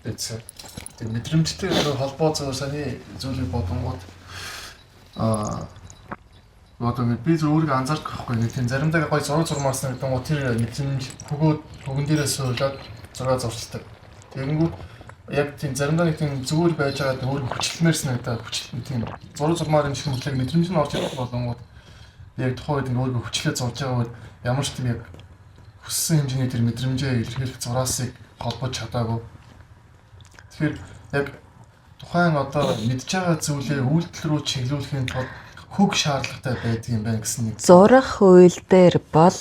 Тэцээ. Тэг мэдрэмжтэй холбоо зөөрсөний зүйлийг бодонгууд одоо би зөв өөрийгөө анзаарч байхгүй нэг тийм заримдаа гоё зураг зурмаарсан гэдэг нь тэр мэдрэмж хөгөн дээрээ суулгаад зураг зурчдаг. Тэгэнгүүт яг тийм заримдаа нэг тийм зүгээр байж байгаа өөр хүчлэмээр санагдаад тийм зураг зурмаар юм шиг мэдлэг мэдрэмж нь орж ирэх болонгууд яг тухайн үед өөрийгөө хүчлээ зурж байгаа үед ямар ч тийм яг хүссэн хэмжээний тэр мэдрэмжээ илэрхийлэх зураасыг холбож чадаагүй. Тэгэхээр яг тухайн одоо мэдж байгаа зүйлээ үйлдэл рүү чиглүүлэхийн тулд хөг шаардлагатай байдаг юм байна гэсэн нэг. Зурах үйл дээр бол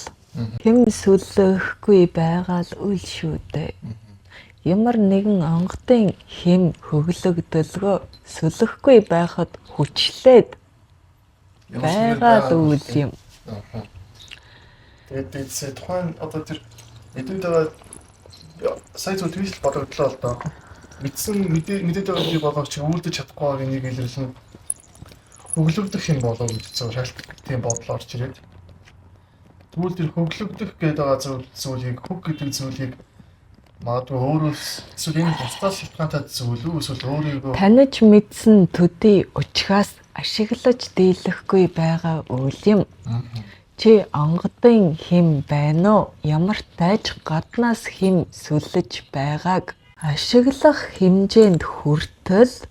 хэм сүлэхгүй байгаа л үйл шүү дээ. Ямар нэгэн онгодын хэм хөглөгдөлгөө сүлэхгүй байхад хүчлээд байгаа л үйл юм. Тэгээд тухайн одоо тэр эдүүдэд сая зүйл твist бодогдлоо л доо. Мэдээд байгаа би болооч үйлдэж чадахгүй байгаа нэг илэрлэн хөглөгдөх юм болов гэж шалтгаан тийм бодол орж ирээд. Тэгвэл тэр хөглөгдөх гэдэг байгаа зүйлийг хөг гэдэг зүйлийг магадгүй өөрөөс эсвэл энэ бусдаас шалтгаантай зүйл үү эсвэл өөрийгөө таних мэдсэн төдий учраас ашиглаж дийлэхгүй байгаа үйл юм. Чи онгодын хэм байна уу? Ямар тайж гаднаас хэм сүлэж байгааг ашиглах хэмжээнд хүртэл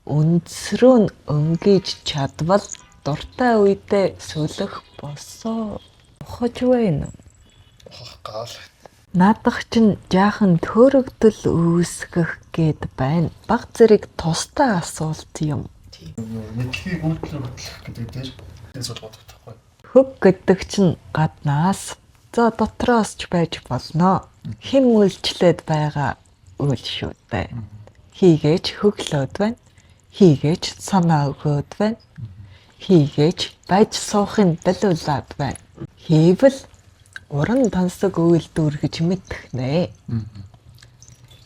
үндэсрөө нь өнгөж чадвал дуртай үедээ сүлэх босоо ухаж байна. ухах гал. Наадах чинь жаахан төөрөгдөл үүсгэх гээд байна. Баг зэрэг тустай асуулт юм. Мэдлэгийг үйлдэл хөтлөх гэдэг дээр зүйл бодогдохгүй. Хөг гэдэг чинь гаднаас за дотроос ч байж болно. Хэм үйлчлээд байгаа үйл шүү дээ. Хийгээч хөглөөд байна. Хийгээч санаа өгөөд байна. Хийгээч байж суухын далиулаад байна. Хийвэл уран тансаг үйлдвэр гэж мэдхнэ.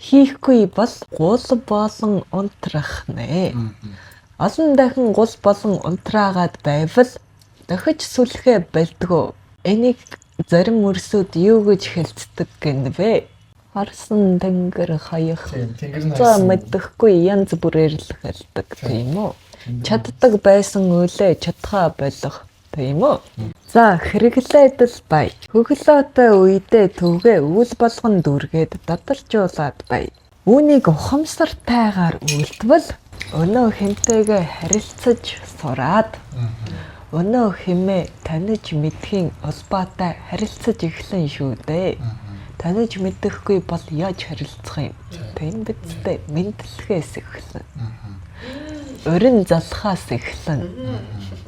Хийхгүй бол гул болон унтрах нэ. Олон дахин гул болон унтраагаад байвал дахиж сүлхээ бэлдгөө. Энийг зарим өрсөд юу гэж хэлцдэг гэнвэ? Харсан тэнгэр хаях. За мэдхгүй янз бүрээр л хэлдэг тийм үү? Чаддаг байсан үлээ чадхаа болох тийм үү? За хэрэглээд л бай. Хөглөөтэй үедээ түгээ үйл болгон дүргээд дадалжуулаад бай. Үүнийг ухамсартайгаар үйлдвэл өнөө хэмтэйгээ харилцаж сураад өнөө хэмээ таних мэдхийн улбаатай харилцаж эхлэн шүү дээ. Таних мэдэхгүй бол яаж харилцах юм? Тийм бидтэй мэдлэхээс эхлэн. Өрн залхаас эхлэн,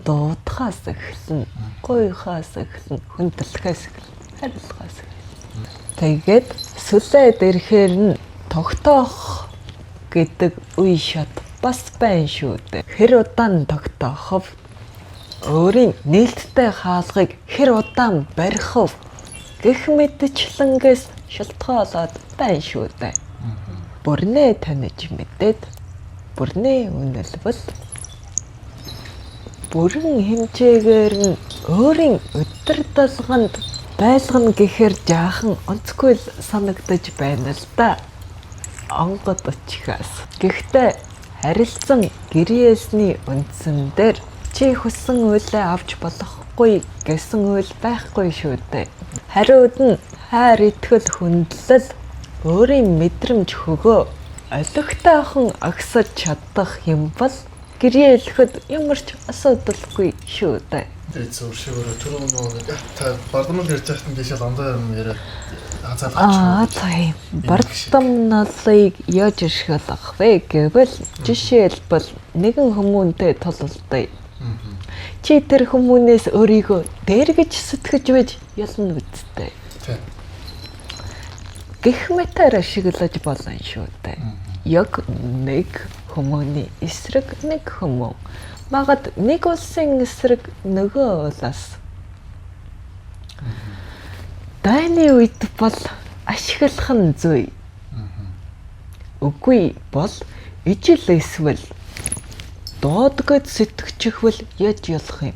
дуудахаас эхлэн, гойхоос эхлэн, хүндлэхээс эхлэн, харилцахаас эхлэн. Тэгээд сүлээд ирэхээр нь тогтоох гэдэг үе шат бас байна шүү дээ. Хэр удаан тогтоохов? Өөрийн нээлттэй хаалгыг хэр удаан барих вэ? Гэх мэдчлэнгээс шалтгаалаад байна шүү дээ. Бүрнээ таних мэдээд бүрнээ үнэлбэл бүрэн хэмжээгээр нь өөрийн өдөр толгонд байлгана гэхээр жаахан онцгүй л санагдаж байна л да. Онгод очихаас. Гэхдээ харилцан гэрээсний үндсэн дээр чи хүссэн үйлээ авч болохгүй гэсэн үйл байхгүй шүү дээ. Хариуд нь хайр итгэл хүндлэл өөрийн мэдрэмж хөгөө олигтойхон агсаж чадах юм бол гэрээлэхэд ямар ч асуудалгүй шүү дээ. Тэгээд зөв шигээрээ түрүү нэг та бардамнал ярьж байхад би шал ондоо юм яриад хазаалгач. Тийм. Бардамналыг яаж ашиглах вэ гэвэл жишээлбэл нэгэн хүмүүнтэй тулалдая. Чи тэр хүмүүнээс өөрийгөө дээргэж сэтгэж байж ялна үсттэй. Тийм. Гэх мэтээр ашиглаж болно шүү дээ. Яг нэг хүмүүний эсрэг нэг хүмүүн. Магад нэг улсын эсрэг нөгөө улаас. Дайны үед бол ашиглах нь зүй. Үгүй бол ижил эсвэл дуудгад сэтгэчихвэл яаж ялах юм?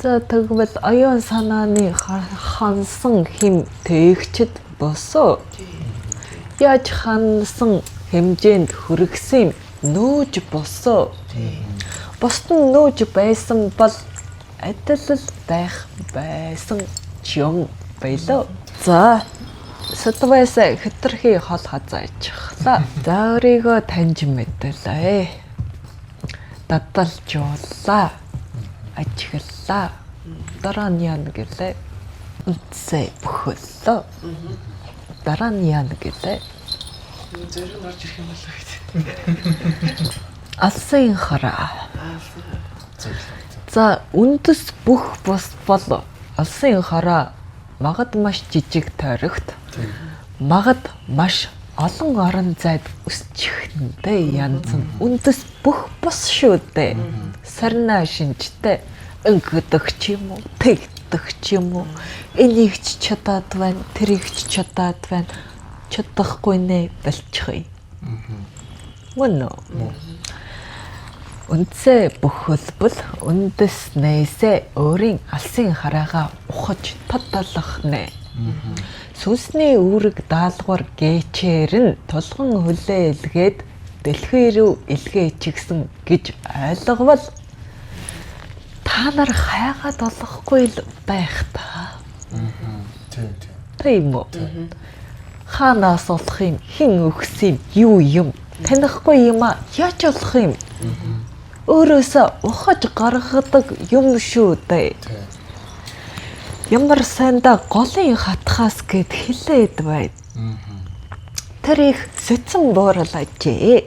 За тэгвэл оюун санааны хансан хэм тээгчд босоо яаж хансан хэмжээнд хүргэсэн нөөж босоо бусд нь нөөж байсан бол адил байх байсан юм байлоо. За сэтвэс хэтэрхий хол хазаачихлаа. За өөрийгөө таньж мэдээлээ. Дадалжууллаа. Ажиглаа. Дараа нь яана гэлээ. Үнцээ бөхөлөө. Дараа нь яана гэлээ. Зэрэг орж ирэх юм болоо гэдэг. Алсын хараа. За үндэс бүх бос бол алсын хараа магад маш жижиг тойрогт магад маш олон орон зайд өсчихнтэй янз нь үндэс бүх бос шүү дээ. Сарна шинжтэй өнгөдөх ч юм уу, тэгдэх ч юм уу. Энийг ч чадаад байна, тэрийг ч чадаад байна. Чадахгүй нэ болчихъя. Мөн үү? Үнцээ бөхөлбөл үндэс нээсээ өөрийн алсын хараагаа ухаж таталах нэ. Сүнсний үүрэг даалгавар гээчээр нь тулган хүлээ илгээд дэлхий рүү илгээч гисэн гэж ойлговол та нар хайгаад болохгүй л байх та. Тийм үү? Хаанаас олох юм, хэн өгс юм, юу юм, танихгүй юм а яаж олох юм? Өөрөөсөө ухаж гаргадаг юм шүү дээ. Ямар сайндаа голын хатхаас гэд хэлээд байд. Тэр их сэцэн буурлаажээ.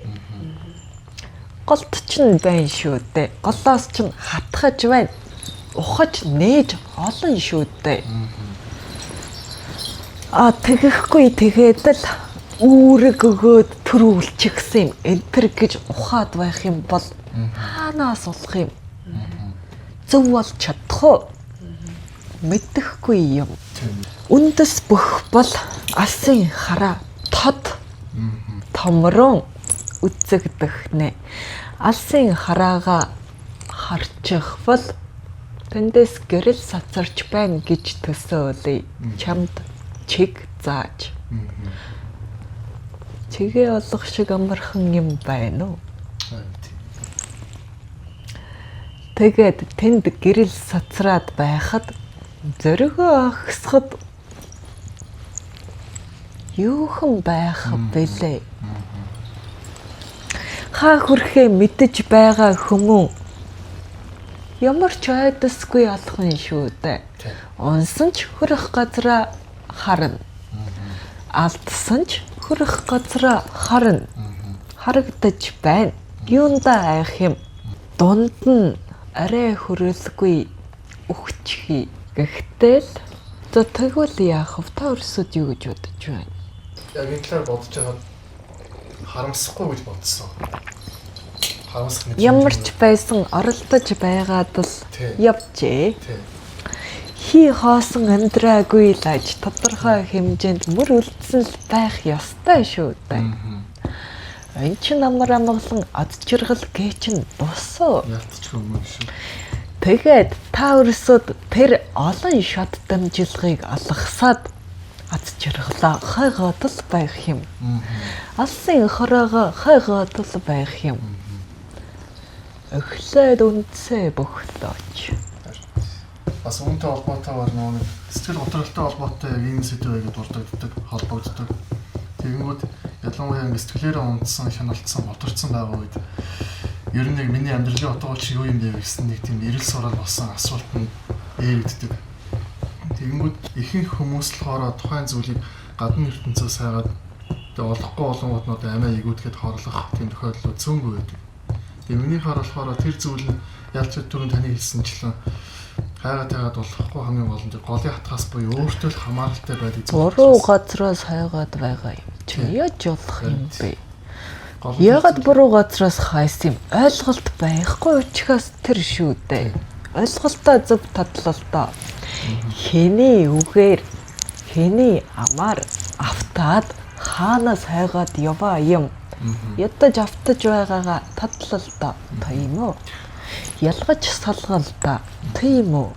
Голт ч нь байна шүү дээ. Голоос ч хатгаж байна. Ухаж нээж олон шүү дээ. Тэгэхгүй тэгээд л үүрэг өгөөд төрүүлчихсэн юм. Энтэр гэж ухаад байх юм бол хаанаас олох юм? Зөв бол чадах уу? Мэдэхгүй юм. Үндэс бүх бол алсын хараа тод томрон үзэгдэх нэ. Алсын хараага харчих бол тэндээс гэрэл сацарч байна гэж төсөөлөе. Чамд чиг зааж. Чигээ олох шиг амархан юм байна уу? Тэгээд тэнд гэрэл сацраад байхад зөргөө ахсахад юухан байх бэлээ. Хаа хүрхээ мэдэж байгаа хүмүүн ямар ч айдасгүй алхын шүү дээ. Унсан ч хүрэх газраа харна. Алдсан ч хүрэх газраа харна. Харагдаж байна. Юундаа айх юм? Дунд нь арай хөрөлгүй өгчихье. Гэхдээ л тэгвэл яах вэ? Та өрсөд юу гэж бодож байна? Яг энэ талаар бодож байгаад харамсахгүй гэж бодсон. Харамсах мэт. Ямар ч байсан оролдож байгаад л явжээ. Хий хоосон амьдраагүй л аж тодорхой хэмжээнд мөр үлдсэн л байх ёстой шүү дээ. Энд чинь амар амгалан ад чиргал гээч нь босоо. Ялтчих юм шүү. Тэгээд та өрсөд тэр олон шат дамжилгыг алгасаад ад чиргалаа хайгаад л байх юм. Алсын хороогоо хайгаад л байх юм. Эхлээд үнцээ бөхлөөч. Бас үүнтэй холбоотой нэг сэтгэл готролтой холбоотой яг ийм сэдвээ гэж дурддагддаг, холбогддог. Тэгэнгүүт ялангуяа сэтгэлээрээ унтсан, хяналтсан, готорцсон байгаа үед ер нь яг миний амьдралын утга учир юу юм бэ гэсэн нэг тийм эрэл сурал болсон асуулт нь ээлждэг. Тэгэнгүүт ихэнх хүмүүс л хоороо тухайн зүйлийг гадны ертөнцөөс хайгаад олохгүй болонгууд нь одоо амиа игүүдэхэд хорлох тийм тохиолдол цөөнгүй байдаг. Тэгээ минийхаар болохоор тэр зүйл нь ялч түрүүн таны хэлсэнчлэн хайгаад болохгүй хамгийн гол нь голын хатгаас буюу өөртөө л хамааралтай байдаг зүйл. Буруу газраас хайгаад байгаа юм. Чи яаж болох юм бэ? Ягаад буруу газраас хайсан юм? Ойлголт байхгүй учраас тэр шүү дээ. Ойлголтоо зөв татлалтаа. Хэний үгээр хэний амаар автаад хаанаас хайгаад яваа юм. Ядаж автаж байгаагаа татлалтаа. Тийм үү? ялгаж салгал та. Тийм үү?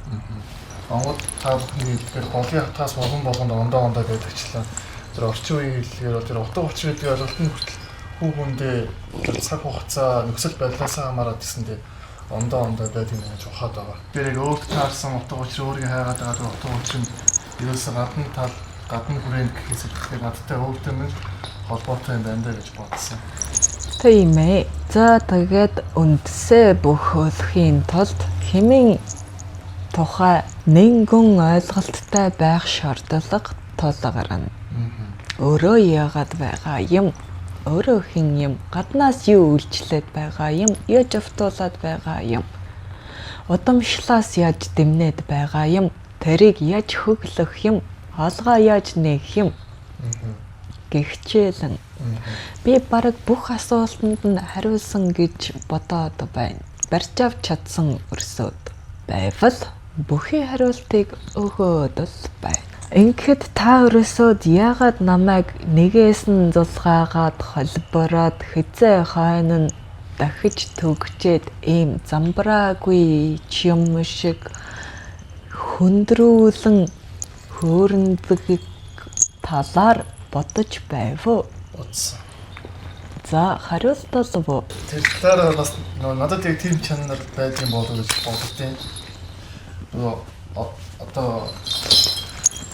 Монгол та бүхний хэлбэр голын хатгаас болгон болгонд ондоо байдагчлаа. Тэр орчин үеийн хэллэгээр тэр утга учир гэдэг ойлголт нь хүртэл хүн хүндээ цаг хугацаа нөхцөл байдлаасаа хамаарат гэсэндээ ондоо байдаг юм гэж ухаад байгаа. Тэр яг өөрт таарсан утга учир өөрийн хайгаад байгаа утга учир нь ерөөсөө гадны хүрээнд гэхээс илүүтэй надтай өөртөө минь холбоотой юм байна гэж бодсон. Тийм ээ. За тэгээд үндсээ бөхөөлөхийн тулд хэмээн тухай нэгэн ойлголттой байх шаардлага тулгарна. Өөрөө яагаад байгаа юм? Өөрөө хин юм? Гаднаас юу үйлчлээд байгаа юм? Яаж автуулаад байгаа юм? Удамшлаас яаж дэмнээд байгаа юм? Тэрийг яаж хөглөх юм? Хаалгаа яаж нээх юм? Гихчээлэн. Би бараг бүх асуултанд нь хариулсан гэж бодоод байна. Барьж авч чадсан өрсөд байвал бүхий хариултыг өгөөд л байна. Ингээд та өрсөд яагаад намайг нэгээс нь зулгаагаад холбороод хизээ хойно нь дахиж төгчээд ийм замбраагүй юм шиг хөндрүүлэн хөөрөндөг талаар бодож байв уу? Бодсон. За хариултал. Тэр талаараа бас надад яг тийм чанар байдаг юм болов гэж боддیں۔ Одоо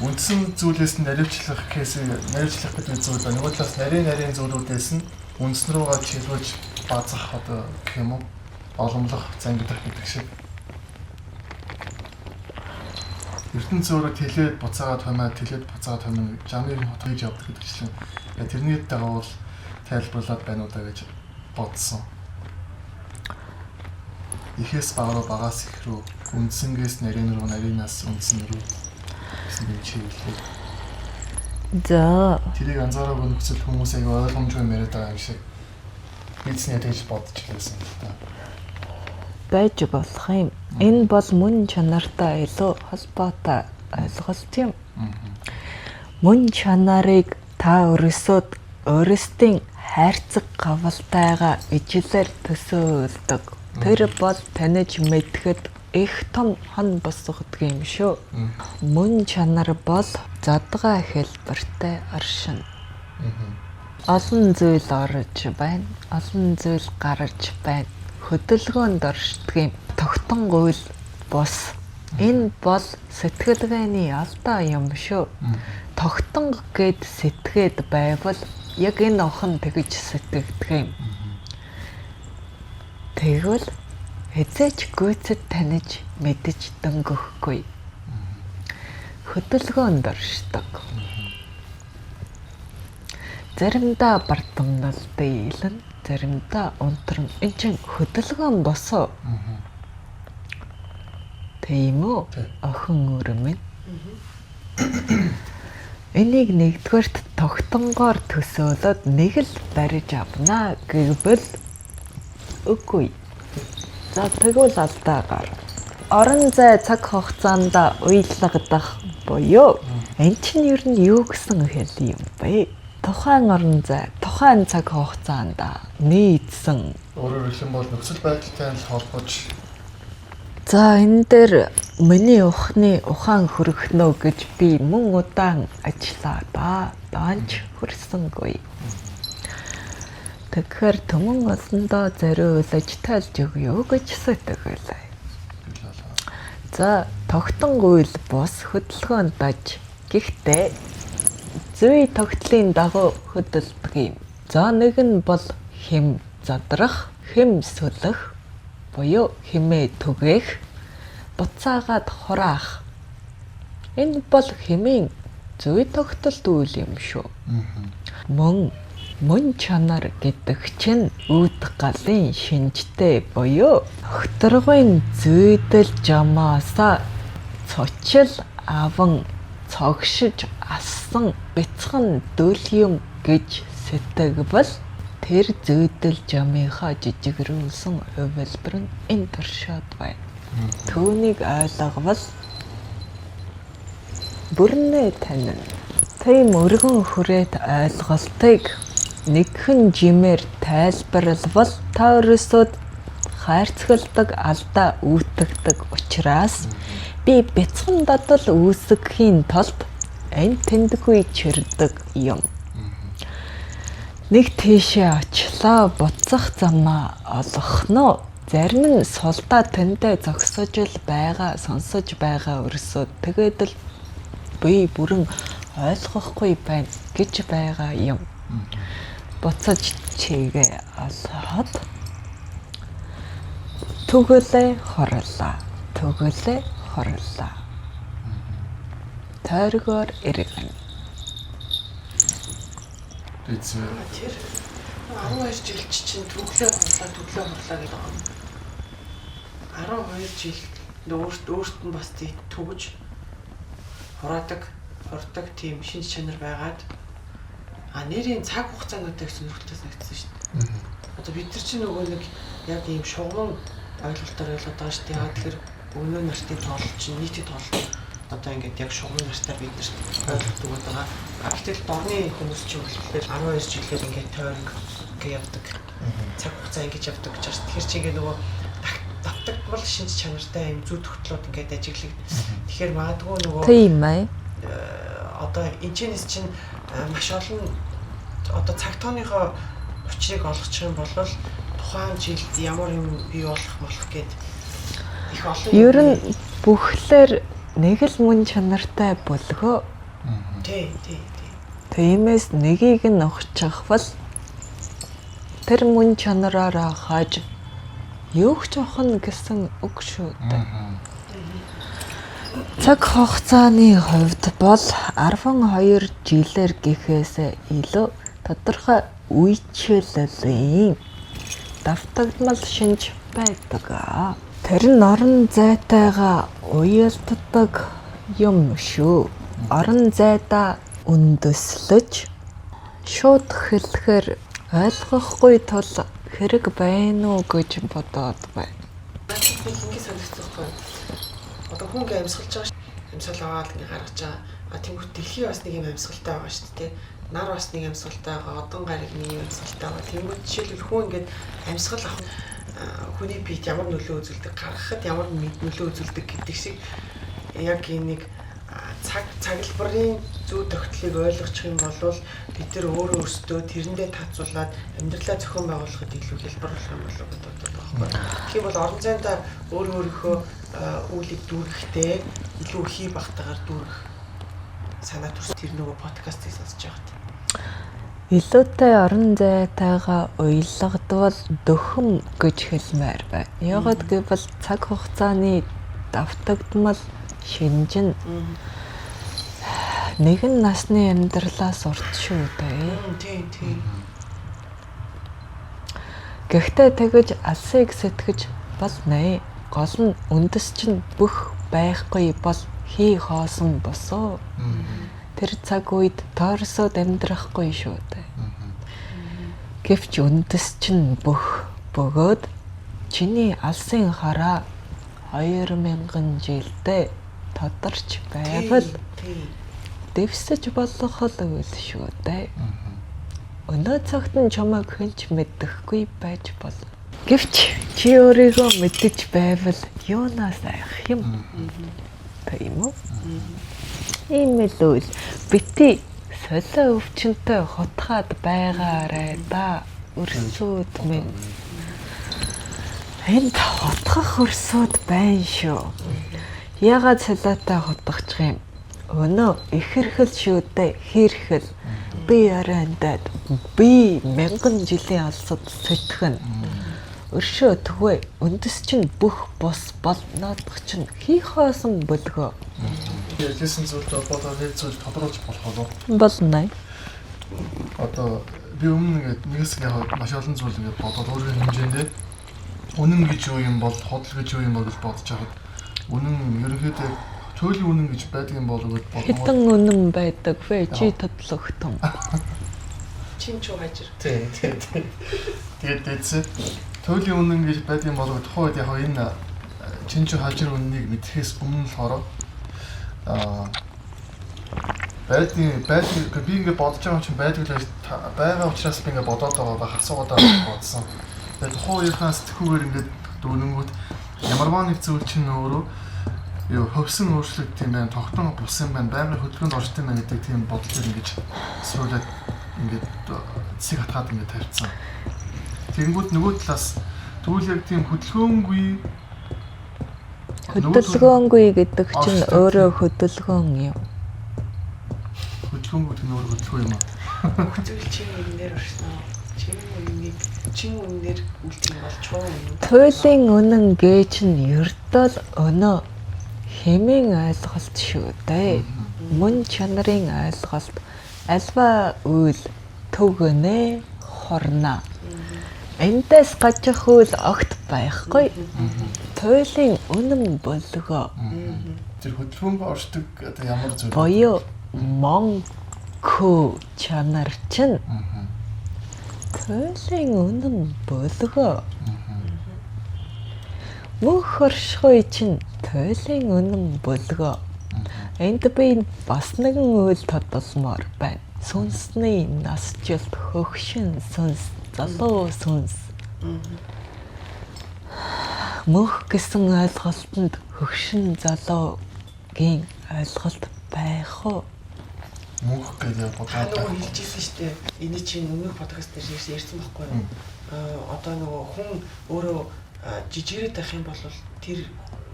үндсэн зүйлээс нь наривчлах гэдэг зүйл байна. Нөгөө талаас нарийн зүйлүүдээс нь үндсэн рүүгээ чиглүүлж базах одоо гэх юм уу? Оломлох, зангидах гэдэг шиг. ертөнц зөөрө тэлээд буцаагаад хоймоо жамыг хотгож явдаг гэдэг чинь тэрний дагуу тайлбарлаад байна уу гэж бодсон. Ихээс багаас их рүү үндсэнгээс нарийн руу нарийнаас үндсэн рүү гэсэн юм чиглэлээ. За тэрийг анзаараагүй нөхцөл хүмүүс аяг ойлгомжгүй яриад байгаа юм шиг бидсний тэгж бодож байсан л та. байж болох юм. Энэ бол мөн чанартай илүү холбоотой ойлголт юм. Мөн чанарыг та өөрсдийн хайрцаг гавалтайгаа ижлэр төсөөлдөг. Тэр бол таних мэдхэд их том хон босгодог юм шүү. Мөн чанар бол задгаа хэлбэртэй оршин. Олон зүйл орж байна. Олон зүйл гарч байна. Хөдөлгөөнд оршдог юм. Тогтон гуйл бус. Энэ бол сэтгэлгээний алдаа юм шүү. Тогтон гэд сэтгээд байвал яг энэ охин тэгж сэтгэдэг юм. Тэгвэл эзэж гүйцэд таних мэдэж дөнгөхгүй. Хөдөлгөөнд оршдог. Заримдаа бардамнал дийлэн, заримдаа унтран. Энэ чинь хөдөлгөөн босоо. Тийм үү? Охин өрмөн. Энийг нэгдүгээрт тогтонгоор төсөөлөд нэг л барьж авнаа гэвэл үгүй. За тэгвэл алдаагаар. Орон зай цаг хугацаанд уйлгадах буюу энэ чинь ер нь юу гэсэн хэл юм бэ? Тухайн орон зай, тухайн цаг хугацаанд нийцсэн. Өөрөөр хэлбэл нөхцөл байдалтай л холбож. За энэ дээр миний ухаан хөргөнөө гэж би мөн удаан ажиллаа. Даанч хүрсэнгүй. Тэгэхээр түмэн олондоо зориулж тайлж өгье гэж сэтгэлээ. За тогтон гуйл бус хөдөлгөөнд даж. Гэхдээ зүй тогтлын дагуу хөдөлдөг юм. За нэг нь бол хэм задрах, хэм сүлэх буюу хэмээ түгээх, буцаагаад хураах. Энэ бол хэмээн зүй тогтолт үйл юм шүү. Мөн чанар гэдэг чинь үүд галын шинжтэй буюу өгтөргөн зүйдэл жамаасаа цочил аван цогшиж ассан бяцхан дөл юм гэж сэтгэвэл тэр зүйдэл жамынхаа жижигрүүлсэн хувилбар нь энэ туршаад байна. Түүнийг ойлговол бүрнээ танина. Тийм өргөн хүрээд ойлголтыг нэгхэн жимээр тайлбарлавал та өөрөөсөө хайрцагладаг алдаа үүтгэдэг учраас би бяцхан дадал үүсгэхийн тулд энэ тэндгүй чирдэг юм. Нэг тийшээ очлоо буцах замаа олгохно. Зарим нь сулдаа тэндээ зогсож л байгаа, сонсож байгаа өрсөд тэгээд л би бүрэн ойлгохгүй байна гэж байгаа юм. Буцаж чигээ олоод түгэлээ хорлоо. Тойргоор иргэн. Эцэг. Тэр 12 жил чинь төглөө хурлаа гэдэг юм. 12 жил өөрт нь бас төгж хордог тийм шинж чанар байгаад нэрийн цаг хугацаануудыг сонирхолтой санагдсан шүү дээ. Одоо бид нар чинь нөгөө нэг яг ийм шугам ойлголтоор ойлгоод байгаа шүү дээ. Яг тэгэхээр өнөө нартын тоол чинь нийтийн тоол одоо ингээд яг шугам нартаар бид нар ойлгох өгöd байгаа. Гэтэл дорны хүмүүс чинь болохоор 12 жилээр ингээд тойрог ингээд явдаг. Цаг хугацаа ингэж явдаг гэж байна. Тэгэхээр чи ингээд нөгөө давтагдмал шинж чанартай юм зүй тогтлоод ингээд ажиглаг. Тэгэхээр магадгүй нөгөө Тийм ээ. Одоо энэчнээс чинь маш олон одоо цаг тооныхоо учрыг олгочих юм бол тухайн жилд ямар юм бий болох гэд их олон Ер нь бүхлээр нэг л мөн чанартай болгоо. тий. Тиймээс нэгийг нь огчхвал тэр мөн чанараараа хааж юух жохон гэсэн үг шүү дээ. Цаг хугацааны хувьд бол 12 жилээр гэхээс илүү тодорхой үечлэлийн давтагдмал шинж байдаг. Тэр нь орон зайтайгаа уялддаг юм шүү. Орон зайдаа үндэслэж шууд хэлэхээр ойлгохгүй тул хэрэг байна уу гэж бодоод байна. Би ингэ санагдсан байхгүй. Одоо хүн ингэ амьсгалж байгаа шүү. Амьсгал аваад ингэ гаргаж байгаа. Тэнгүүт дэлхий бас нэг юм амьсгалтай байгаа шүү дээ. Нар бас нэг амьсгалтай байгаа. Одон гариг нэг юм амьсгалтай байгаа. Тэнгүүт жишээлбэл хүн ингэ амьсгал авах хүний биед ямар нөлөө үзүүлдэг, гаргахад ямар нөлөө үзүүлдэг гэдэг шиг яг энэ нэг цаглбарын зүй тогтлыг ойлгочих юм бол бид нар өөрөө өөрсдөө тэрэндээ тацуулаад амьдралаа зохион байгуулахад илүү хэлбэр болох юм болов уу гэдэг байна. Тийм бол орон зайдаа өөрийнхөө үүлийг дүүрэхдээ илүү хий багтаагаар дүүрэх санаа төрс тэр нөгөө подкастыг сонсож байгаад. Илүүтэй орон зайтайгаа уялгадвал дөхөм гэж хэлмээр байна. Ягаад гэвэл цаг хугацааны давтагдмал шинж нь нэгэн насны амьдралаас урт шүү дээ. Тийм. Гэхдээ тэгэж алсыг сэтгэж болно. Гол нь үндэс чинь бүх байхгүй бол хий хоосон босоо. Тэр цаг үед тойрсоод амьдрахгүй шүү дээ. Гэвч үндэс чинь бүх бөгөөд чиний алсын хараа 2000 жилдээ тодорч байвал дэвсэж болох л үйл шүү дээ. Өнөө цагт нь чамайг хинч мэдэхгүй байж болно. Гэвч чи өөрийгөө мэдэж байвал юунаас айх юм? Тийм үү? Ийм л үйл бити солио өвчнөд хотхаад байгаарай да. Өрсүүд минь. Энд хотхох өрсүүд байна шүү. Ягаад солиотой хотгочих юм? Өнөө ихэрхэл шүү дээ. Хэрхэл би арайндад би 1000 жилийн алсад сэтгэн. Өршөө тгвэ үндэс чинь бүх бос бол наадах чинь хий хоосон бөлгөө. Ялсэн зүйлд бодоод нэг зүйл тодруулж болох уу? Болно. Одоо би өмнө нэгээс яг маш олон зүйл ингээд бодоод өөрийн хэмжээндээ үнэн гэж юу юм бол худал гэж юу юм бол гэж бодож байхад үнэн ерөнхийдөө туйлын үнэн гэж байдаг юм болов уу гэж бодсон. Хэдэн үнэн байдаг вэ? Чи тодлогтон. Чин ч хажир. Тийм. Тэгээд дэцээ туйлын үнэн гэж байдаг юм болов уу тухайд яг энэ чинч хажир үннийг мэдхээс өмнө болохоор байдаг би ингээд бодож байгаа чинь байдаг л байгаа учраас би ингээд бодоод байгаа асуугаад байгаа бодсон. Тэгээд тухайн үеийнхээ сэтгүүгээр ингээд Дүүрэнгүүт ямарваа нэг зүйл чинь өөрөө юу хөвсөн өөрчлөлт юм байна, тогтон бус юм байна, байнгын хөдөлгөөнд орж тийм байна гэдэг тийм бодлоор ингэж суулаад ингээд цэцэг хатгаад ингээд тавьчихсан. Тэгэнгүүт нөгөө талаас тэгвэл яг тийм хөдөлгөөнгүй гэдэг чинь өөрөө хөдөлгөөн юм. Хөдөлгөөнгүй тийм өөрөө хөдөлгөөн юм аа. Хөдөлгөөн чинь үнээр орсон. Чин үнээр үлдэх бол чуу юм. Туйлын үнэн гэж нь ердөө өнөө хэмээн ойлголт шүү дээ. Мөн чанарын ойлголт альва үйл төгөнэ хорно. Эндээс гажих үйл огт байхгүй. Туйлын үнэн болгоо. Тэр хөдөлгөөнгөө оршдог одоо ямар зүйл боёо мон кö чанар чинь туйлын үнэн болгоо. Мөнх оршихуй чинь туйлын үнэн болгоо. Энд би бас нэгэн үйл тодосмоор байна. Сүнсний насжилт хөгшин сүнс залуу сүнс. Мөнх гэсэн ойлголтод хөгшин залуугийн ойлголт байх уу? мөнх гэдэг бодоод нөгөө хэлжсэн шүү дээ. Эний чинь өмнөх подкаст дээр ярьсан байхгүй юу? Одоо нөгөө хүн өөрөө жижигрээд байх юм бол тэр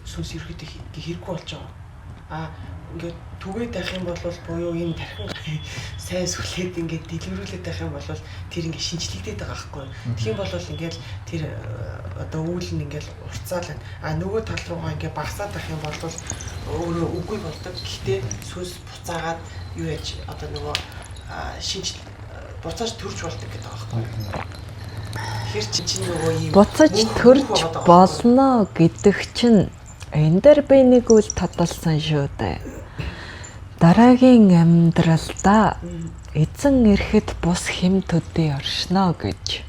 сүнс ерөөдөө хэрэггүй болж байгаа. Ингээд түгээд байх юм бол буюу энэ тархин сайн сүлээд ингээд дэлгэрүүлээд байх юм бол тэр ингээд шинжлэгдээд байгаа байхгүй. Тэгэх юм бол ингээд тэр одоо үйл нь ингээд уртцаалаа. Нөгөө тал руугаа ингээд багасаад байх юм бол өөрөө үгүй болдог. Гэхдээ сүнс буцаагаад юу яаж одоо нөгөө буцааж төрж болдог гэдэг байгаа байхгүй. Тэр чинь нөгөө юм буцаж төрж болно гэдэг чинь энэ дээр би нэг үйл тодолсон шүү дээ. Дараагийн амьдралдаа эзэн ирэхэд бус хэм төдий оршно гэж.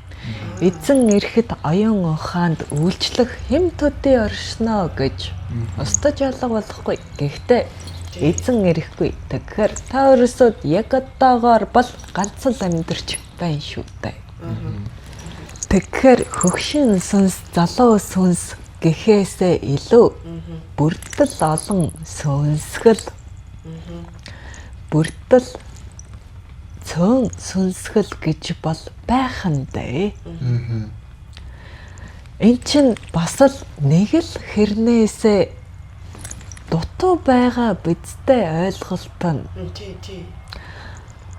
Эзэн ирэхэд оюун ухаанд үйлчлэх хэм төдий оршно гэж. Устж ялга болохгүй. Гэхдээ эзэн ирэхгүй. Тэгэхээр та өөрөөсөө яг одоогоор бол ганц л амьдрч байна шүү дээ. Тэгэхээр хөгшин сүнс, залуу сүнс гэхээсээ илүү бүрдэл олон сүнсгэл бүрдэл цөөн сүнсгэл гэж бол байх нь дээ. Энд чинь бас л нэг л хэрнээсээ дутуу байгаа бидтэй ойлголт нь. Тий.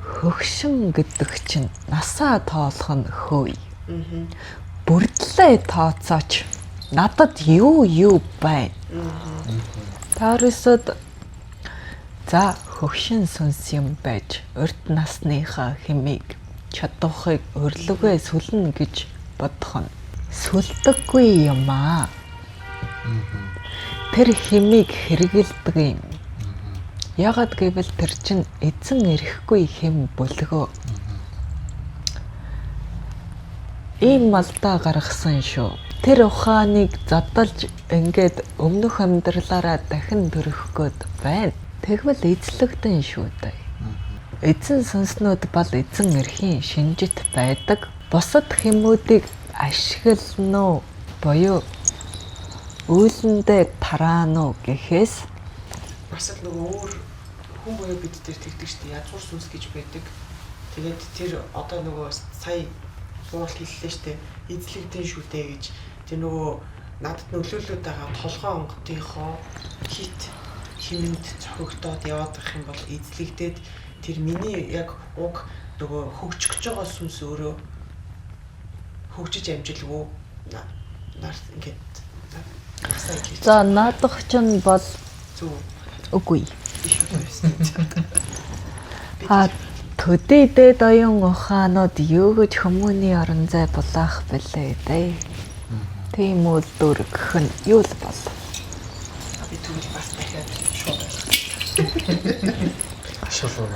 Хөгшин гэдэг чинь насаа тоолох нь хөөе. Бүрдлээ тооцооч. Надад юу байна? Таарсад за хөгшин сүнс юм байж урд насныхаа хэмээг чадвахыг өрлөгөө сүлнэ гэж бодох нь сүлдэггүй юм аа. Тэр хэмээг хэрэгэлдэг юм. Ягаад гэвэл тэр чинь эзэн ирэхгүй хэм бөлгөө. Ийм малдаа гаргасан шүү. Тэр ухааныг задлж ингээд өмнөх амьдралаараа дахин төрөх гээд байна. Тэгвэл эзлэгдэн шүү дээ. Эзэн сүнснүүд бол эзэн эрхийн шинжит байдаг. Бусад хэмүүдийг ашиглана уу буюу үйлэндээ тараана уу гэхээс бас л нөгөө өөр хүн буюу бид дээр тэгдэг шүү дээ. Язгуур сүнс гэж байдаг. Тэгээд тэр одоо нөгөө сая уул хэллээ шүү дээ. Эзлэгдэн шүү дээ гэж. Тэр нөгөө надад нөлөөлөд байгаа толгой онготынхоо хит хэмэнд цохигдоод яваад байх юм бол эзлэгдээд тэр миний яг уг нөгөө хөгжиж байгаа сүнс өөрөө хөгжиж амжилгүй нар ингээд за наадах чинь бол зүг үгүй. Төдий дээд оюун ухаанууд юу гэж хүмүүний орон зай булаах бэлээ дээ. Тийм үйлдвэр гэх нь юу л бол. Би тэгвэл бас дахиад шулуу.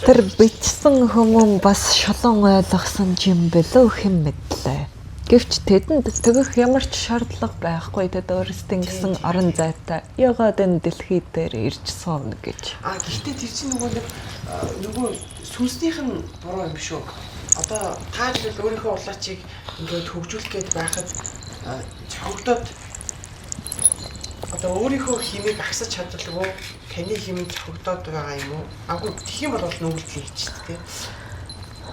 Тэр бичсэн хүмүүн бас шулуун ойлгосон юм бэлөө хэм мэдлээ. Гэвч тэдэнд тэгэх ямар ч шаардлага байхгүй тэд өөрсдийн гэсэн орон зайтай ягаад энэ дэлхий дээр ирж суун гэж. Гэхдээ тэр чинь нөгөө сүнснийх нь буруу юм шүү. Одоо та жишээл өөрийнхөө улаачийг ингээд хөгжүүлэх гээд байхад хөгдөөд одоо өөрийнхөө химийг агсаж чадвалгүй таны химийг хөгдөөд байгаа юм уу? Агуу тэх юм бол нүүлдлээ хийчихдэг тийм.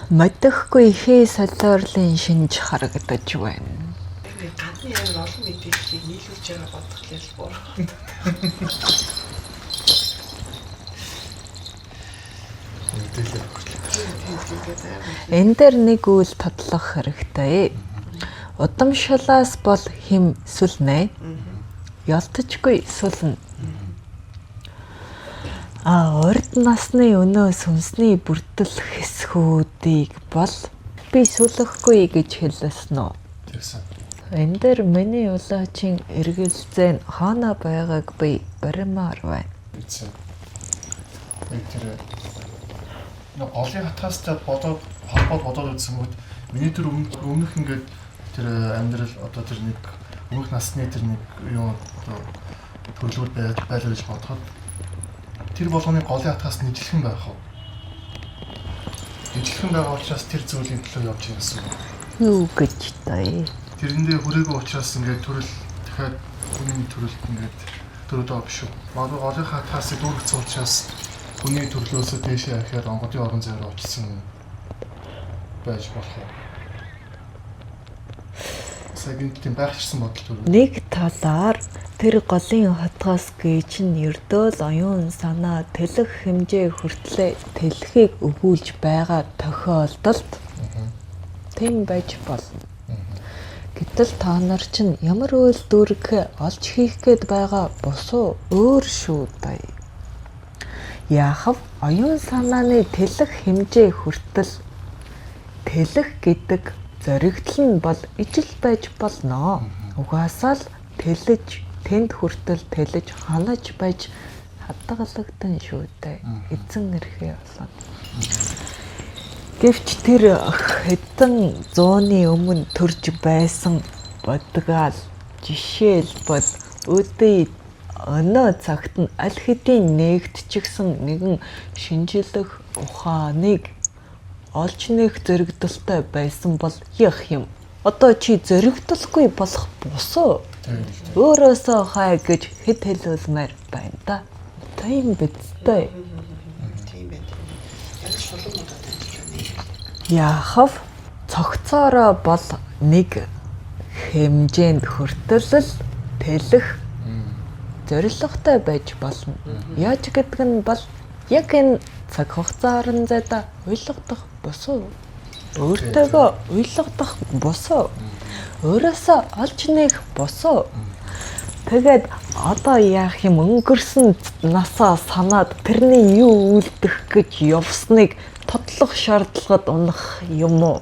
Мэдхгүй хээ солиорлын шинж харагдаж байна. Тэгээ гадны амар олон мэдээллийг нийлүүлж байгаа бодглол бурхан. Энэ дээр нэг үйл тодлох хэрэгтэй. Удамшлаас бол хэм сүлнэ. Ялтчгүй сүлнэ. Урд насны өнөө сүнсний бүрдэл хэсгүүдийг бол би сүлэхгүй гэж хэлсэн үү? Тэгсэн. Энэ дээр миний улаачийн эргэлзээ хаана байгааг би баримаар байна. Тэгсэн. Яг тэр нэг голын хатгаастай бодоод үзсэн мэт миний тэр өмнөх ингээд тэр амьдрал одоо тэр нэг өмнөх насны тэр нэг юу одоо төлөвлөлт байлаа гэж бодоход тэр болгоны голын хатгаас нэжлэхэн байх уу? Нэжлэхэн байгаа учраас тэр зүйлийн төлөө явж байгаа гэсэн үг. Юу гэж таа? Тэрэндээ хүрээгүй учраас ингээд төрөл дахиад хүний төрөлд ингээд төрөлөө биш үү? Магадгүй голын хатгаас дүүргэсэн учраас хүний төрлөөсөө дээшээ ахиад онгодын орон зайраа очсон байж болох юм. Сагин тийм байхсан бодол төрөө. Нэг талаар тэр голын хатгаас гэж нь ердөө л оюун санаа тэлэх хэмжээ хүртлээр тэлхийг өгүүлж байгаа тохиолдолд тийм байж болно. Гэтэл та нар чинь ямар үйл дүүрэг олж хийх гээд байгаа босоо өөр шүү дээ. Яахав оюун санааны тэлэх хэмжээ хүртэл тэлэх гэдэг зоригдол нь бол ижил байж болно. Угаасаа л тэлэж тэнд хүртэл тэлэж ханаж байж хадгалагдсан шүү дээ. Эзэн эрхээ болно. Гэвч тэр хэдэн зууны өмнө төрж байсан бодгаал жишээлбэл өдөө өнөө цагт нь аль хэдийн нээгдчихсэн нэгэн шинжлэх ухааныг олж нээх зоригдолтой байсан бол яах юм? Одоо чи зоригдолгүй болох босоо өөрөөсөө хай гэж хэд хэлүүлмээр байна да. Тийм биз дээ. Тийм байна. Яг шулуун удаад ажиллана. Яахав цогцоороо бол нэг хэмжээнд хүртэл тэлэх зорилготой байж болно. Яаж гэдэг нь бол яг энэ цаг хугацаанд зайда ойлгох босоо. Өөртөөгөө ойлгох босоо. Өөрөөсөө олж нээх босоо. Тэгээд одоо яах юм өнгөрсөн насаа санаад тэрний юу үлдэх гэж явсныг тодлох шаардлагад унах юм уу?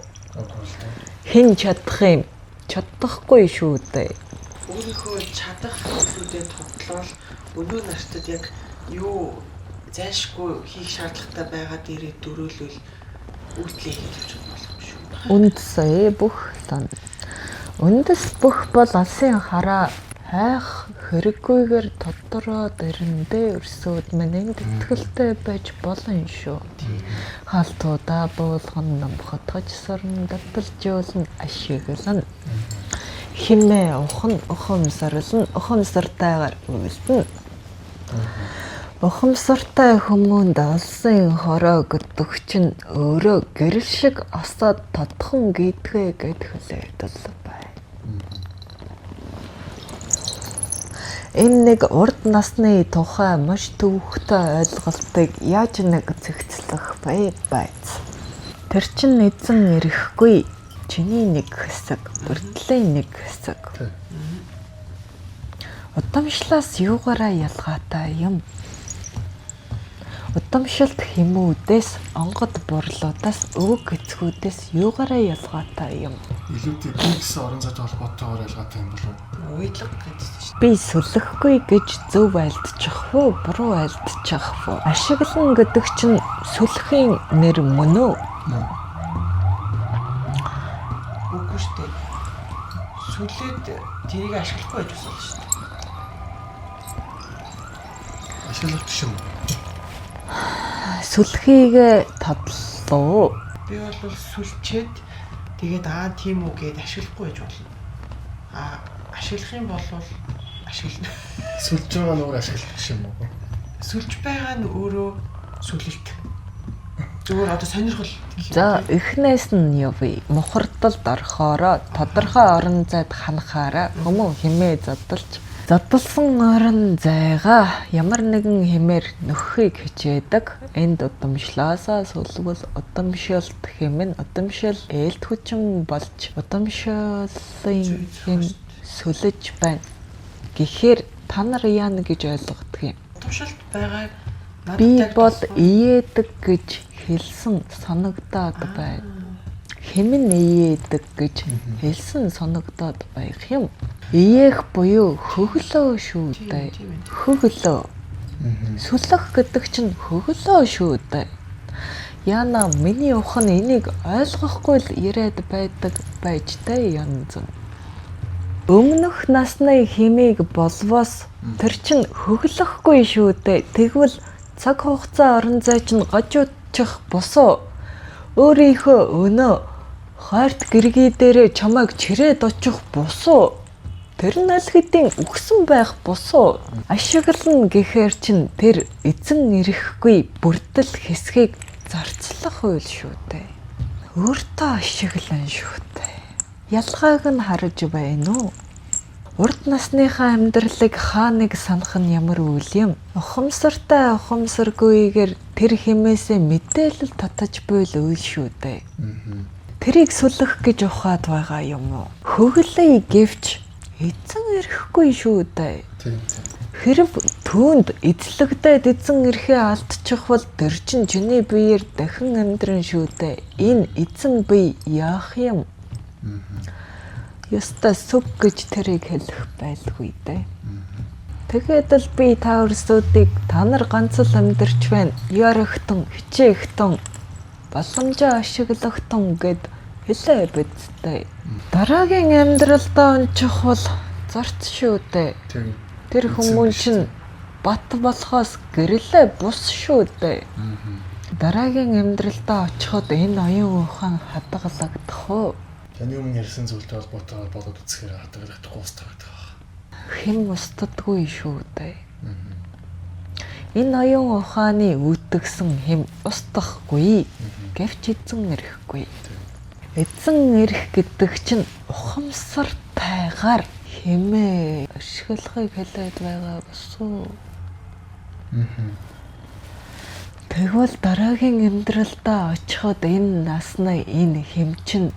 Хэн чадах юм? Чадахгүй шүү дээ. Өөрийнхөө чадах зүйлүүдэд тодлол өнөө нартад яг юу зайлшгүй хийх шаардлагатай байгаа дээрээ дөрөөлвөл үйлдэл хийж болох юм шүү. Үндсээ бүх сан. Үндэс бүх бол алсын хараа хайх хэрэггүйгээр тодороо дэрэндээ өрсөд мэнэнд итгэлтэй байж болно шүү. Хаалтуудаа буулган намхатгаж сорн давталжуулн ашиглан. Химээ ухамсартайгаар үйлдэн. Ухамсартай хүмүүнд алсын хороо гэдэг чинь өөрөө гэрэл шиг осоод тодхон гидгээ гэд хэлээд л бай. Энэ нэг урд насны тухай маш төвөгтэй ойлголтыг яаж нэг зэгцлэх байц. Тэр чинь эзэн ирэхгүй чиний нэг хэсэг, бүрдлийн нэг хэсэг. Удамшлаас юугаараа ялгаатай юм? Удамшилт хэмүүдээс, онгод бурлуудаас, өвөг гэцгүүдээс юугаараа ялгаатай юм? Илүүтэй бизнес орон зайтай холбоотойгоор ялгаатай юм болов уу? Уйлга гэдэг чинь. Би сүлэхгүй гэж зөв айлдчих уу, буруу айлдчих уу? Ашиглан гэдэг чинь сүлэхийн нэр мөн үү? Үгүй шүү дээ. Сүлээд тэрийг ашиглахгүй байж болно шүү дээ. Ашиглах биш юм. Сүлхийг тодлоо. Би бол сүлчээд тэгээд тийм үү гэд ашиглахгүй байж болно. ашиглах юм бол ашиглана. Сүлж байгаа нь өөр ашиглах биш юм уу? Сүлж байгаа нь өөрөө сүлэлт. Зүгээр одоо сонирхол. За эхнээс нь явъя. Мухардалд орохоороо тодорхой орон зайд ханахаараа хүмүүн хэмээ задлсан орон зайгаа ямар нэгэн хэмээр нөхөхийг хичээдэг. Энд удамшлаасаа сулвал удамшилт хэмээн удамшил ээлт хүчин болж удамшилын хэм сүлэж байна. Гэхээр та нар яана гэж ойлгодог юм. Туршилт байгаа. Би бол iyэдэг гэж хэлсэн санагдаад байна. Хэмээн iyэдэг гэж хэлсэн санагдаад байх юм. Иех буюу хөглөө шүү дээ. Хөглөө. Сүлэх гэдэг чинь хөглөө шүү дээ. Яна миний ухаан энийг ойлгохгүй л ирээд байдаг байж таа янз. Өмнөх насны химиг болвоос тэр чинь хөглөхгүй шүү дээ. Тэгвэл цаг хугацаа орон зай чинь гажуудчих босоо. Өөрийнхөө өнөө хайрт гэргий дээрээ чамайг чирээд очих босоо. Тэр нь аль хэдийн өгсөн байх босоо. Ашиглана гэхээр чин тэр эзэн ирэхгүй бүрдэл хэсгийг зарцлах үйл шүү дээ. Өөртөө ашиглан шүү дээ. Ялгааг нь харж байна уу? Урд насныхаа амьдралыг хааныг санах нь ямар үйл юм? Ухамсартай ухамсаргүйгээр тэр хэмээсээ мэдээлэл татаж буйл үйл шүү дээ. Тэрийг сүлэх гэж ухаад байгаа юм уу? Хөглөе гэвч эзэн ирэхгүй шүү дээ. Хэрв түүнд эзлэгдээд эзэн ирэхээ алдчих бол тэр чинь чиний биеэр дахин амьдран шүү дээ. Энэ эзэн бие яах юм? Яста сүг гэж тэрийг хэлэх байлгүй дээ. Тэгээд л би та өрсүүдийг та нар ганц л амьдарч байна. Ярахтун, хичээхтун, боломжоо ашиглахтун гэд хэлээ бидтэй. Дараагийн амьдралдаа ончих бол зарц шүү дээ. Тэр хүмүүс чинь бат болохоос гэрлээ бус шүү дээ. Дараагийн амьдралдаа очиход энэ оюун ухаан хадгалагдах уу? Таны өмнө ярьсан зүйлтэй холбоотойгоор бодоод үзэхээр хадгалагдахгүй устдаг. Хэн устдаггүй шүү дээ. Энэ оюун ухааны үүдгсэн хэм устдахгүй. Гэвч эзэн ирэхгүй. Эзэн ирэх гэдэг чинь ухамсартайгаар хэмээ ашиглахыг хэлээд байгаа босоо. Тэгвэл дараагийн амьдралдаа очиход энэ насны энэ хэм чинь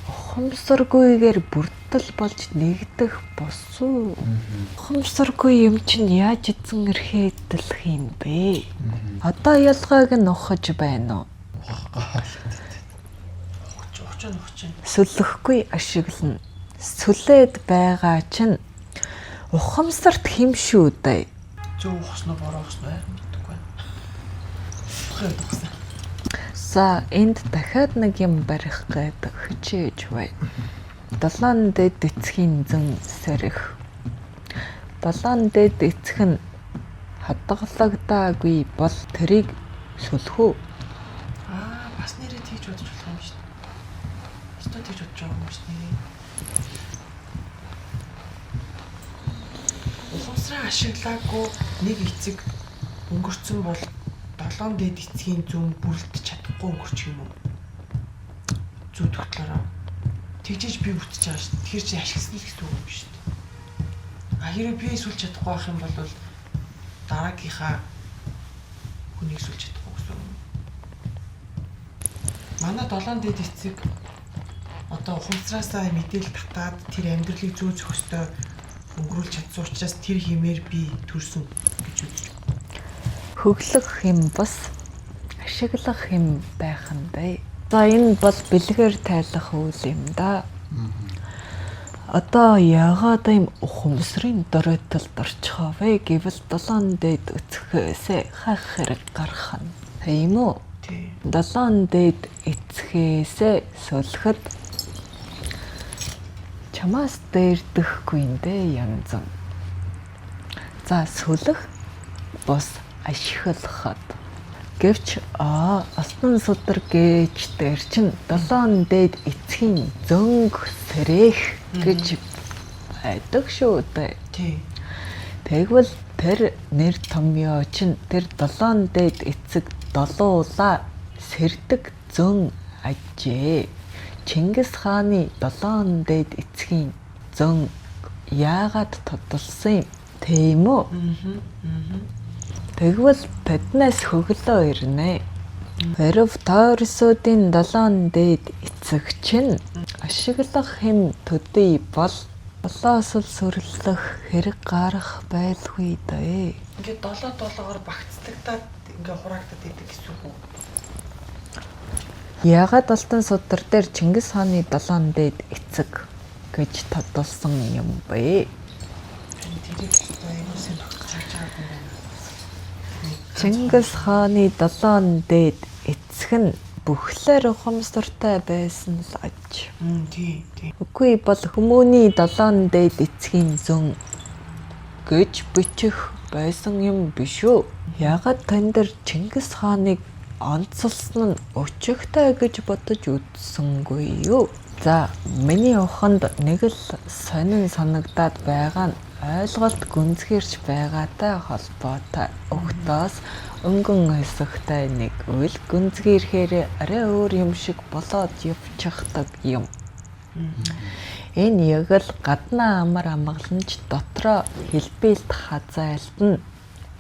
ухамсаргүйгээр бүрдэл болж нэгдэх босоо. Ухамсаргүй юм чинь яаж эзэн ирэхээ идэлх юм бэ? Одоо ялгааг нь ухаж байна уу? Сүлэхгүй ашиглана. Сүлээд байгаа чинь ухамсарт хэм шүү дээ. Зөв ухсноо бороо ухсноо яах мэддэггүй. За энд дахиад нэг юм барих гэдэг хичээж бай. Долоон дэд эцгийн зэн сэрэх. Долоон дэд эцэг нь хадгалагдаагүй бол тэрийг сүлэх үү? Бас нэрээ тийж бодож болох юм шүү дээ. Өстөө тийж бодож байгаа юм шүү дээ. Ухамсараа ашиглаагүй нэг эцэг өнгөрцөн бол долоон дэд эцгийн зүүн бүрэлдэж чадахгүй өнгөрч юм уу? Зүуд хөтлөөрөө тэгжиж би бүтэж байгаа шүү дээ. Тэгэхээр чи ашигласан л гэсэн үг юм шүү дээ. Хэрэг би сүлж чадахгүй байх юм бол дараагийнхаа хүнийг сүлж чадахгүй гэсэн үг. Манай долоон дэд эцэг одоо ухамсараасаа мэдээлэл татаад тэр амьдралыг зүү зөхөстэй өнгөрүүлж чадсан учраас тэр хэмээр би төрсөн гэж үзэж байна. Хөглөх хэм бас ашиглах хэм байх нь дээ. За энэ бол бэлгээр тайлах үйл юм да. Одоо яагаад ийм ухамсарын дөрөөлөлд орчихоо вэ гэвэл долоон дэд эцгээс хайх хэрэг гарах нь. Тийм үү? Тийм. Долоон дэд эцгээс сулхад чамаас дээрдэхгүй нэ янз. За сүлэх бос ашиглахад гэвч алтан судар гэж дээр чинь долоон дэд эцгийн зөнг сэрэх гэж байдаг шүү дээ. Тий. Тэгвэл тэр нэр томьёо чинь тэр 7 дээд эцэг долуула сэрдэг зөн ажээ. Чингис хааны 7 дээд эцгийн зөн яагаад тодулсан юм? Тийм үү? Тэгвэл тэднээс хөглөө ирнэ. Хэрв Таурисуудын 7 дээд эцэг чинь ашиглах хэм төдий бол болоосол сүрлэх хэрэг гарах байлгүй дээ. Ингээд 7-7-оор багцлагдаад ингээд хураагдаад идэг гэсэн үг үү? Яагаад Алтан судар дээр Чингис хааны 7 дээд эцэг гэж тодулсан юм бэ? Тэрийг аюулгүй багцааж байгаа юм байна. Чингис хааны 7 дээд эцэг нь бүхлээр ухамсартай байсан л аж. Тий. Үгүй бол хүмүүний 7 дээд эцгийн зөн гэж бичих байсан юм биш үү? Яагаад тань дээр Чингис хааныг онцлсон нь өчигтэй гэж бодож үзсэнгүй юу? За, миний уханд нэг л сонин санагдаад байгаа нь ойлголт гүнзгийрч байгаатай холбоотой. Өгтөөс өнгөн хэсэгтэй нэг үйл гүнзгийрхээр арай өөр юм шиг болоод явчихдаг юм. Энэ яг л гаднаа амар амгаланч дотроо хэлбэлт хазайлт нь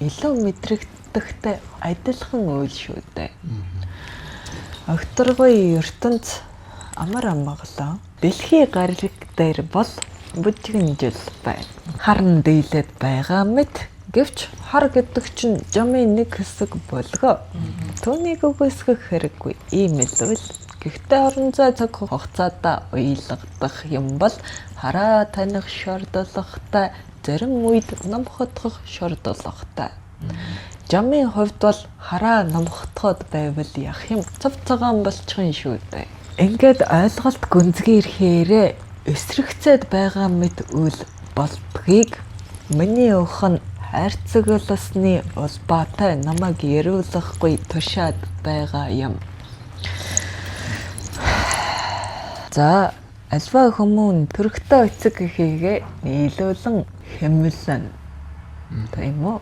илүү мэдрэгдэхтэй адилхан үйл шүү дээ. Огторгой ертөнц амар амгалан дэлхий гариг дээр бол бүжгэн жил байна. Харн дийлээд байгаа мэт гэвч хар гэдэг чинь жамын нэг хэсэг болгоо. Түүнийг үгүйсгэх хэрэггүй ийм л үл. Гэхдээ орон зай цаг хугацаатаа уйлгадах юм бол хараа таних шордлоготой, зарим үед номхотгох шордлоготой. Жамын хувьд бол хараа номхотгоод байвал яах юм? Цав цагаан болчихын шүү дээ. Ингээд ойлголт гүнзгийрхээрээ эсрэгцээд байгаа мэт үл болдгийг миний өхөн хайрцагласны улбаатай намайг яриулахгүй тушаад байгаа юм. За, альва хүмүүн төрхтөө эцэг эхийгээ нийлүүлэн хэмэлэн. Тийм үү?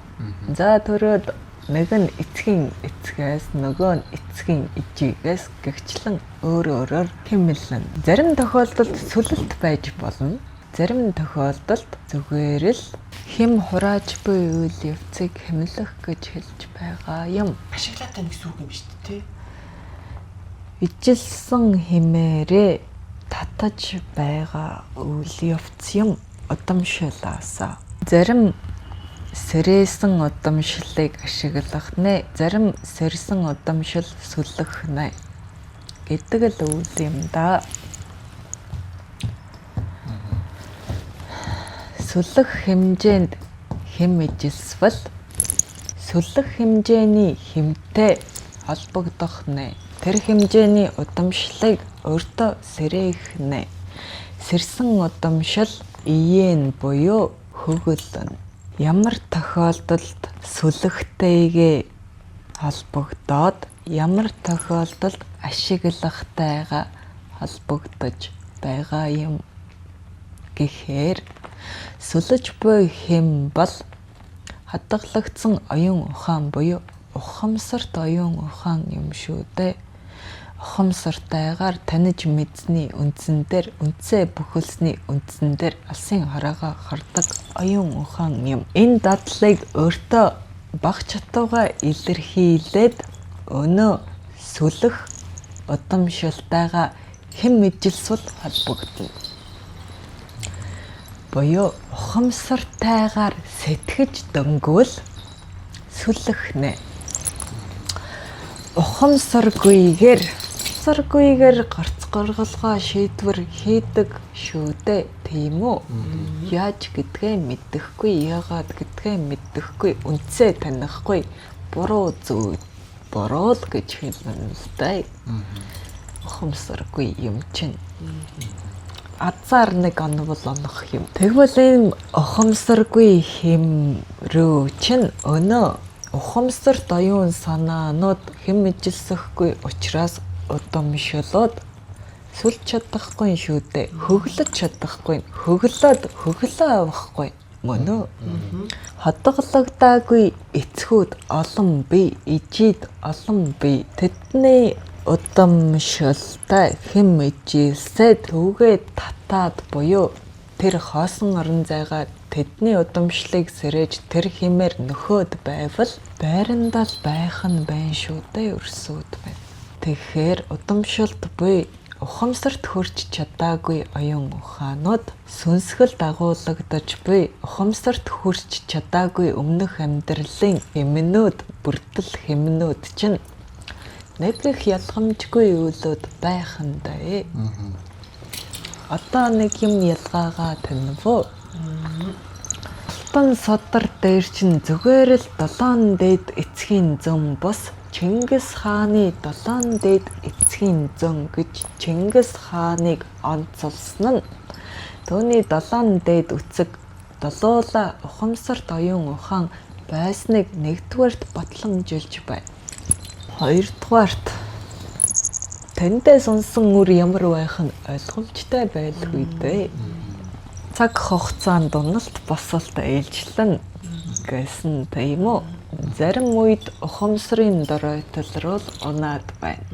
За, төрөөд нэг нь эцгийн эцгээс нөгөө нь эцгийн ижигээс гэгчлэн өөрөөр хэмэлэн. Зарим тохиолдолд сүлэлт байж болно. Зарим тохиолдолд зүгээр л хэм хурааж буй үйл явцыг хэмлэх гэж хэлж байгаа юм. Ашиглаатай гэсэн үг юм шүү дээ. Ижилсэн хэмээрээ татаж байгаа үйл явц юм удамшилаасаа. Зарим сэрээсэн удамшлыг ашиглах нэ, зарим сэрсэн удамшил сүлэх нэ гэдэг л үйл юм да. Сүлэх хэмжээнд хэм ижилсвал сүлэх хэмжээний хэмтэй холбогдох нэ. Тэр хэмжээний удамшлыг өөртөө сэрээх нэ. Сэрсэн удамшил иен буюу хөгөлөн. Ямар тохиолдолд сүлэхтэйгээ холбогдоод ямар тохиолдолд ашиглахтайгаа холбогдож байгаа юм гэхээр сүлэж буй хэм бол хадгалагдсан оюун ухаан буюу ухамсарт оюун ухаан юм шүү дээ. Ухамсартайгаар таниж мэдсэний үндсэн дээр үндсээ бүхэлсний үндсэн дээр алсын хараага хардаг оюун ухаан юм. Энэ дадлыг өөртөө бага чатууга илэрхийлээд өнөө сүлэх удамшилтайгаа хэм ижилсвал холбогдно. Буюу ухамсартайгаар сэтгэж дөнгөвөл сүлэх нэ. Ухамсаргүйгээр гарц гаргалгаа шийдвэр хийдэг шүү дээ, тийм үү? Яаж гэдгээ мэдэхгүй, яагаад гэдгээ мэдэхгүй, үндсээ танихгүй, буруу зөв буруу л гэж хэлнэ л дээ. Ухамсаргүй юм чинь азар нэг онвол онох юм. Тэгвэл энэ ухамсаргүй хэм рүү чинь өнөө ухамсарт оюун санаанууд хэм ижилсэхгүй учраас удамшлууд сүлж чадахгүй шүү дээ. Хөглөж чадахгүй. Хөглөө авахгүй мөн үү? Хотгологдаагүй эцгүүд олон бий, ижид олон бий. Тэдний удамшилтай хэм ижилсээ түүгээ татаад буюу тэр хоосон орон зайгаа тэдний удамшлыг сэрэж тэр хэмээр нөхөөд байвал байрандаа байх нь байна шүү дээ өрсөд байна. Тэгэхээр удамшилт буй ухамсарт хүрч чадаагүй оюун ухаанууд сүнсгэл дагуулгадаж буй ухамсарт хүрч чадаагүй өмнөх амьдралын хэмнүүд бүрдэл хэмнүүд чинь нэг их ялгамжгүй үйлүүд байх нь дээ. Одоо нэг юм ялгаагаа таньвуу. Алтан содар дээр чинь зүгээр л 7 дээд эцгийн зам бус Чингис хааны 7 дээд эцгийн зам гэж Чингис хааныг онцолсон нь түүний 7 дээд үцэг долоола ухамсарт оюун ухаан байсныг нэгдүгээрт батламжилж байна. Хоёрдугаарт таньтай сонсон үр ямар байх нь ойлгомжтой байлгүй дээ. Цаг хугацаанд уналт босолт ээлжлэн гэсэн тийм үү? Зарим үед ухамсарын доройтол руу унаад байна.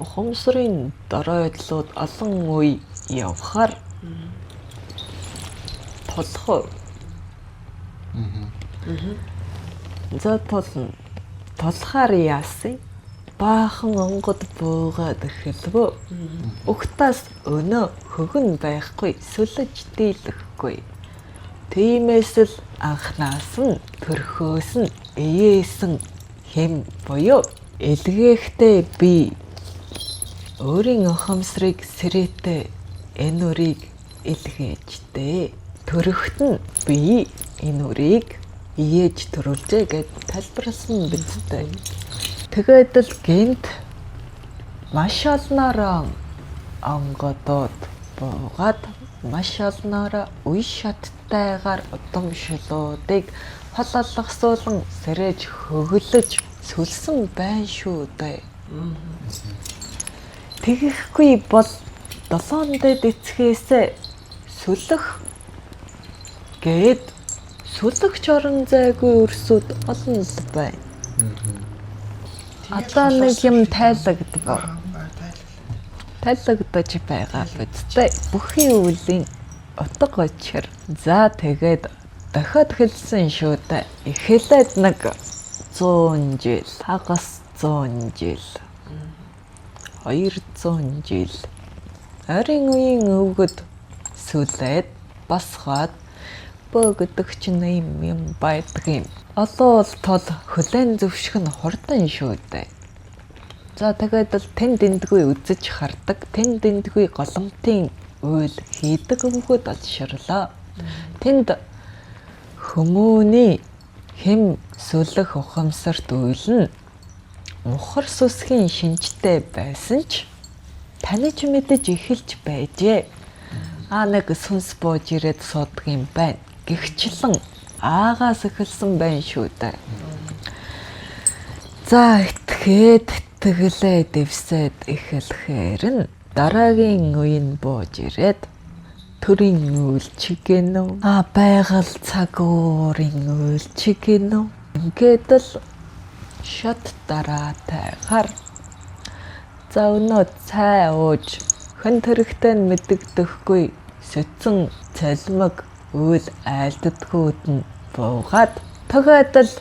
Ухамсарын доройтлууд олон үе явхаар толхоо. За толхоор яасан? Баахан онгод буугаад эхэлвэ. Угтаас өнөө хөгн байхгүй, сүлж дийлэхгүй. Тиймээс л анхнаас нь төрхөөс нь ээсэн хэм буюу элгээхтэй би өөрийн ухамсарыг сэрээтэй энэ үрийг илгээжтэй. Төрөхт нь би энэ үрийг ээж төрүүлжээ гэд тайлбарласан бидтэй. Тэгээд л гинт маш олноороо онгодод буугаад маш олноороо үе шаттайгаар удамшлуудыг хол олгосуулан сэрэж хөглөж сүлсэн байна шүү дээ. Тэгэхгүй бол 7 дээд эцгээс сүлэх гээд сүлэгч орон зайгүй өрсөд олон л байна. Одоо нэг юм тайлагдав. Тайлагдаж байгаа бидтэй. Бүхий үеийн утга учир. За тэгээд дахиад хэлсэн шүү дээ. Эхлээд нэг 100 жил, хагас 100 жил. 200 жил. Орын үеийн өвгөд сүлээд босгоод бөгдөг чинь юм байдаг юм. Олон тол хүлэн зөвшгөн хурдан шүү дээ. За тэгээд л тэнд эндгүй үзэж хардаг, тэнд эндгүй голомтын үйл хийдэг өвгөд олширлаа. Тэнд хүмүүний хэм сүлэх ухамсарт үйл нь мухар сүсгийн шинжтэй байсан ч таних мэдэж эхэлж байжээ. Нэг сүнс бууж ирээд суудаг юм байна. Гэгчлэн аагаас эхэлсэн байна шүү дээ. За этгээд тэглээ дэвсээд эхлэхээр нь дараагийн үеийн бууж ирээд төрийн үйлчиг гэнэ. Байгаль цаг уурын үйлчиг гэнэ. Ингээд л шат дараатайгаар за өнөө цай ууж хэн тэрэгтэй нь мэдэгдэхгүй сэцэн цалмаг үйл айлддгүүд нь буугаад тэгээд л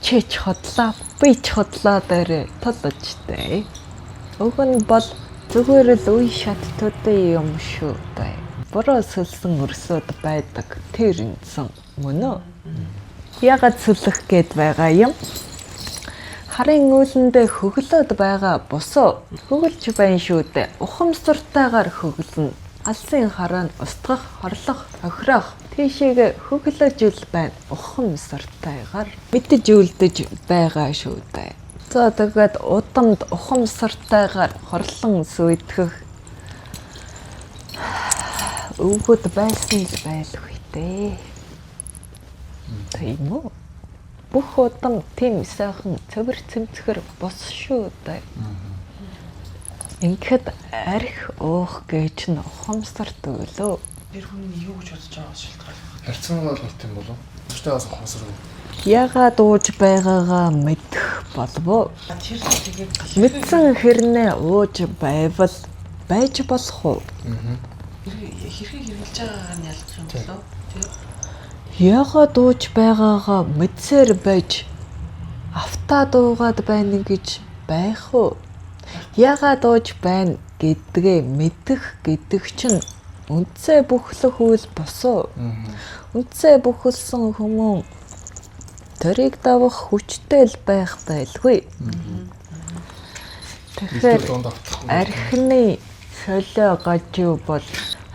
чи ч хотлоо би ч хотлоо дээр толжтэй. Уг нь бол зүгээр л үе шаттуудын юм шүү дээ. Буруу сүлсэн өрсөд байдаг тэр инсэн мөн үү? Ягаад сүлэх гээд байгаа юм? Харын үүлэндээ хөглөөд байгаа босоо хөглж байна шүү дээ. Ухамсартайгаар хөглөнө. Алсын хараа нь устгах, хорлох, охирох тийшээгээ хөглөж ил байна. Ухамсартайгаар мэдэж үлдэж байгаа шүү дээ. За тэгээд удамд ухамсартайгаар хорлон сүйтгэх өвгөд байсан л байлгүй дээ. Тийм үү? Бүх удам тийм сайхан цэвэр цэмцгэр бос шүү дээ. Ингээд арх уух гэж нь ухамсардаг лөө. Тэр хүн юу гэж бодож байгаа шалтгаална. Харьцангуй болт юм болов. Өчтөөс ухамсаргүй. Яагаад ууж байгаагаа мэдэх болов. Тэр тэгээд Мэдсэн хэрнээ ууж байвал байж болох уу? хэрхийг хэрэгжилж байгаагаар нь ялгах юм болов. Яагаад ууж байгаагаа мэдсээр байж автаа дуугаад байна гэж байх уу? Яагаад ууж байна гэдгээ мэдэх гэдэг чинь үндсээ бүхлэх үйл босоо. Үндсээ бүхэлсэн хүмүүн тэрийг давах хүчтэй л байх байлгүй. Тэгэхээр архины солио гажуу бол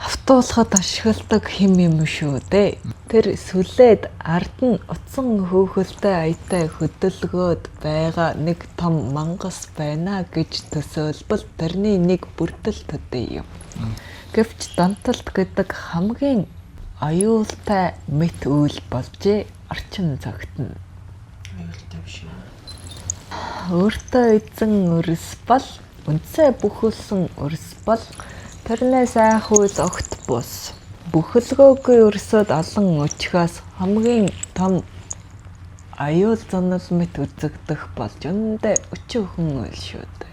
автуулахад ашигладаг хэм юм шүү дээ. Тэр сүлээд ард нь утсан хөөхөлтэй аятай хөдөлгөөд байгаа нэг том мангас байна гэж төсөөлбөл тэрний нэг бүрдэл төдий юм. Гэвч данталт гэдэг хамгийн аюултай мэт үйл болжээ орчин цагтна. аюултай биш юм. Өөртөө эзэн өрс бол үндсээ бүхэлсэн өрс бол тэрнээс айхуул огт бус. Бүхэлгөөгүй өрсөд олон өчгөөс хамгийн том аюул занал мэт үзэгдэх болж өндөө өчөөхөн үйл шүү дээ.